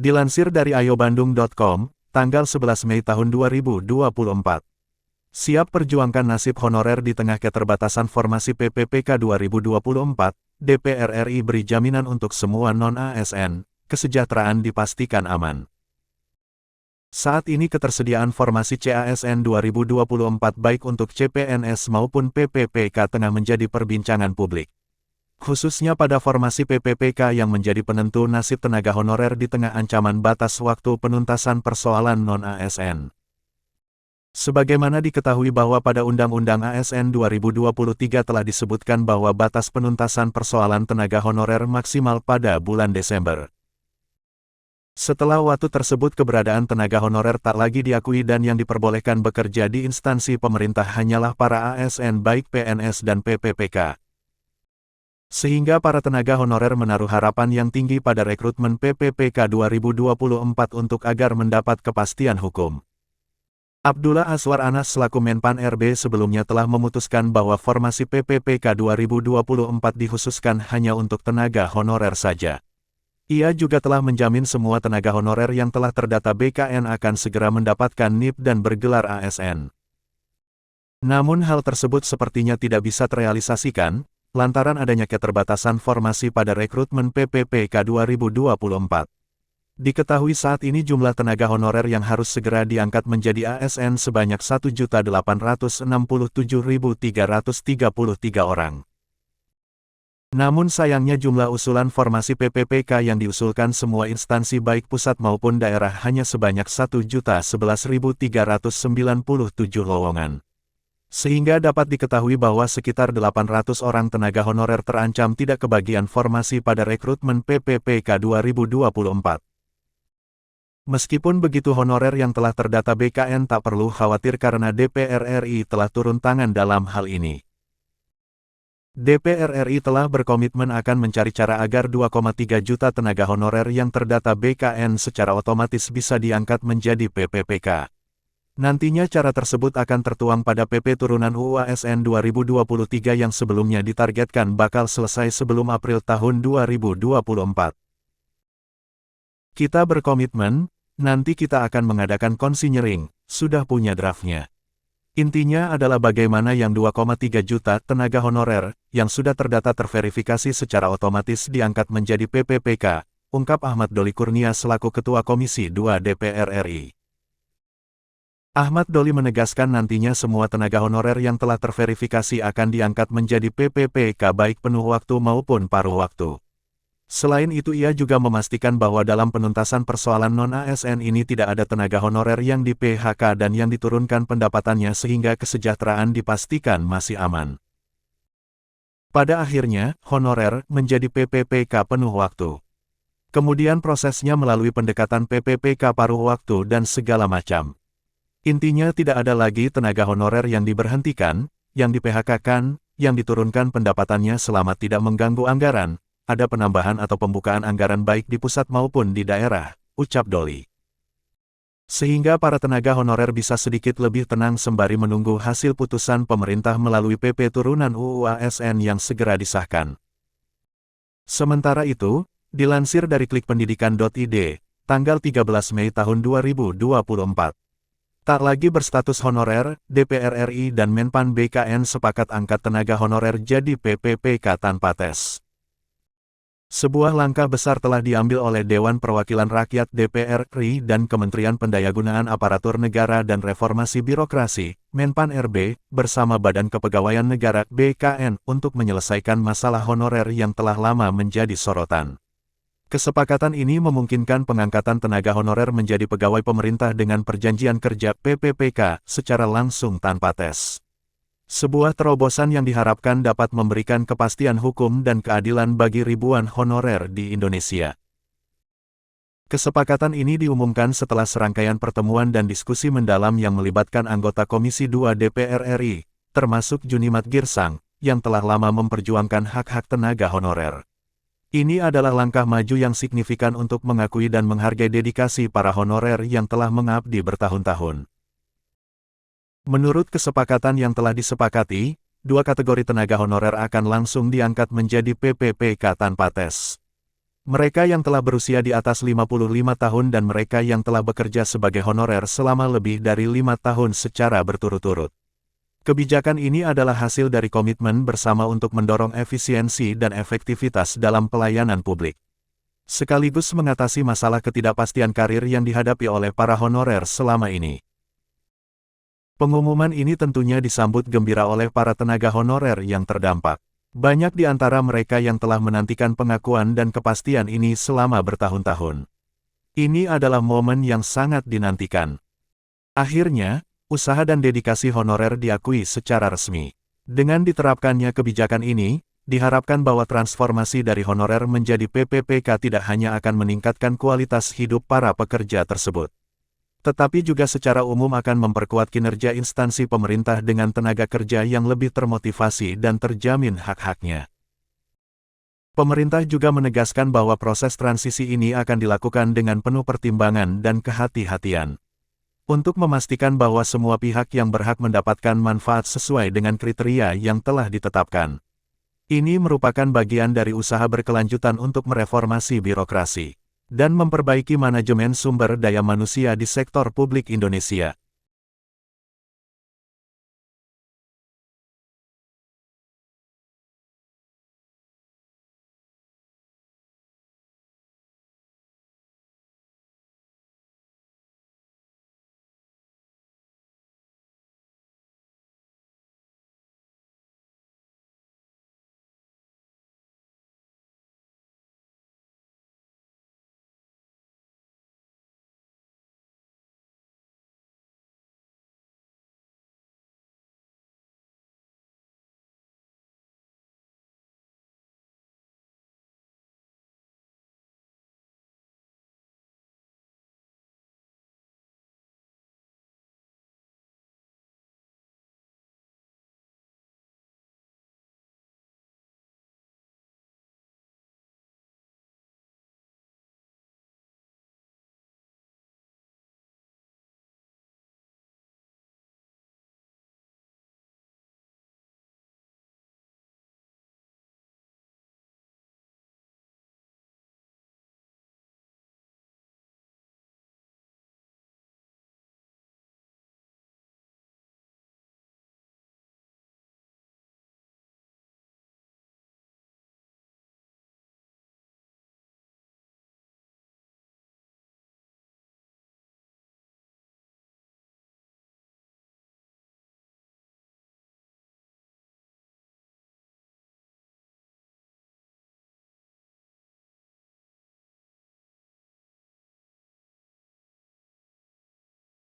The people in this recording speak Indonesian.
Dilansir dari ayobandung.com, tanggal 11 Mei tahun 2024. Siap perjuangkan nasib honorer di tengah keterbatasan formasi PPPK 2024, DPR RI beri jaminan untuk semua non-ASN, kesejahteraan dipastikan aman. Saat ini ketersediaan formasi CASN 2024 baik untuk CPNS maupun PPPK tengah menjadi perbincangan publik. Khususnya pada formasi PPPK yang menjadi penentu nasib tenaga honorer di tengah ancaman batas waktu penuntasan persoalan non-ASN. Sebagaimana diketahui bahwa pada Undang-Undang ASN 2023 telah disebutkan bahwa batas penuntasan persoalan tenaga honorer maksimal pada bulan Desember. Setelah waktu tersebut keberadaan tenaga honorer tak lagi diakui dan yang diperbolehkan bekerja di instansi pemerintah hanyalah para ASN baik PNS dan PPPK. Sehingga para tenaga honorer menaruh harapan yang tinggi pada rekrutmen PPPK 2024 untuk agar mendapat kepastian hukum. Abdullah Azwar Anas selaku Menpan RB sebelumnya telah memutuskan bahwa formasi PPPK 2024 dikhususkan hanya untuk tenaga honorer saja. Ia juga telah menjamin semua tenaga honorer yang telah terdata BKN akan segera mendapatkan NIP dan bergelar ASN. Namun hal tersebut sepertinya tidak bisa terrealisasikan, lantaran adanya keterbatasan formasi pada rekrutmen PPPK 2024. Diketahui saat ini jumlah tenaga honorer yang harus segera diangkat menjadi ASN sebanyak 1.867.333 orang. Namun sayangnya jumlah usulan formasi PPPK yang diusulkan semua instansi baik pusat maupun daerah hanya sebanyak 1.011.397 lowongan. Sehingga dapat diketahui bahwa sekitar 800 orang tenaga honorer terancam tidak kebagian formasi pada rekrutmen PPPK 2024. Meskipun begitu honorer yang telah terdata BKN tak perlu khawatir karena DPR RI telah turun tangan dalam hal ini. DPR RI telah berkomitmen akan mencari cara agar 2,3 juta tenaga honorer yang terdata BKN secara otomatis bisa diangkat menjadi PPPK. Nantinya cara tersebut akan tertuang pada PP Turunan UU ASN 2023 yang sebelumnya ditargetkan bakal selesai sebelum April tahun 2024. Kita berkomitmen, nanti kita akan mengadakan konsinyering, sudah punya draftnya. Intinya adalah bagaimana yang 2,3 juta tenaga honorer yang sudah terdata terverifikasi secara otomatis diangkat menjadi PPPK, ungkap Ahmad Doli Kurnia selaku Ketua Komisi 2 DPR RI. Ahmad Doli menegaskan nantinya semua tenaga honorer yang telah terverifikasi akan diangkat menjadi PPPK baik penuh waktu maupun paruh waktu. Selain itu ia juga memastikan bahwa dalam penuntasan persoalan non-ASN ini tidak ada tenaga honorer yang di-PHK dan yang diturunkan pendapatannya sehingga kesejahteraan dipastikan masih aman. Pada akhirnya, honorer menjadi PPPK penuh waktu. Kemudian prosesnya melalui pendekatan PPPK paruh waktu dan segala macam. Intinya tidak ada lagi tenaga honorer yang diberhentikan, yang di-PHK-kan, yang diturunkan pendapatannya selama tidak mengganggu anggaran, ada penambahan atau pembukaan anggaran baik di pusat maupun di daerah, ucap Doli. Sehingga para tenaga honorer bisa sedikit lebih tenang sembari menunggu hasil putusan pemerintah melalui PP Turunan UU ASN yang segera disahkan. Sementara itu, dilansir dari klikpendidikan.id, tanggal 13 Mei tahun 2024. Tak lagi berstatus honorer, DPR RI dan Menpan BKN sepakat angkat tenaga honorer jadi PPPK tanpa tes. Sebuah langkah besar telah diambil oleh Dewan Perwakilan Rakyat DPR RI dan Kementerian Pendayagunaan Aparatur Negara dan Reformasi Birokrasi, Menpan RB, bersama Badan Kepegawaian Negara BKN untuk menyelesaikan masalah honorer yang telah lama menjadi sorotan. Kesepakatan ini memungkinkan pengangkatan tenaga honorer menjadi pegawai pemerintah dengan perjanjian kerja PPPK secara langsung tanpa tes. Sebuah terobosan yang diharapkan dapat memberikan kepastian hukum dan keadilan bagi ribuan honorer di Indonesia. Kesepakatan ini diumumkan setelah serangkaian pertemuan dan diskusi mendalam yang melibatkan anggota Komisi 2 DPR RI, termasuk Junimat Girsang, yang telah lama memperjuangkan hak-hak tenaga honorer. Ini adalah langkah maju yang signifikan untuk mengakui dan menghargai dedikasi para honorer yang telah mengabdi bertahun-tahun. Menurut kesepakatan yang telah disepakati, dua kategori tenaga honorer akan langsung diangkat menjadi PPPK tanpa tes. Mereka yang telah berusia di atas 55 tahun dan mereka yang telah bekerja sebagai honorer selama lebih dari 5 tahun secara berturut-turut. Kebijakan ini adalah hasil dari komitmen bersama untuk mendorong efisiensi dan efektivitas dalam pelayanan publik, sekaligus mengatasi masalah ketidakpastian karir yang dihadapi oleh para honorer selama ini. Pengumuman ini tentunya disambut gembira oleh para tenaga honorer yang terdampak. Banyak di antara mereka yang telah menantikan pengakuan dan kepastian ini selama bertahun-tahun. Ini adalah momen yang sangat dinantikan. Akhirnya, usaha dan dedikasi honorer diakui secara resmi. Dengan diterapkannya kebijakan ini, diharapkan bahwa transformasi dari honorer menjadi PPPK tidak hanya akan meningkatkan kualitas hidup para pekerja tersebut, tetapi juga secara umum akan memperkuat kinerja instansi pemerintah dengan tenaga kerja yang lebih termotivasi dan terjamin hak-haknya. Pemerintah juga menegaskan bahwa proses transisi ini akan dilakukan dengan penuh pertimbangan dan kehati-hatian, untuk memastikan bahwa semua pihak yang berhak mendapatkan manfaat sesuai dengan kriteria yang telah ditetapkan. Ini merupakan bagian dari usaha berkelanjutan untuk mereformasi birokrasi dan memperbaiki manajemen sumber daya manusia di sektor publik Indonesia.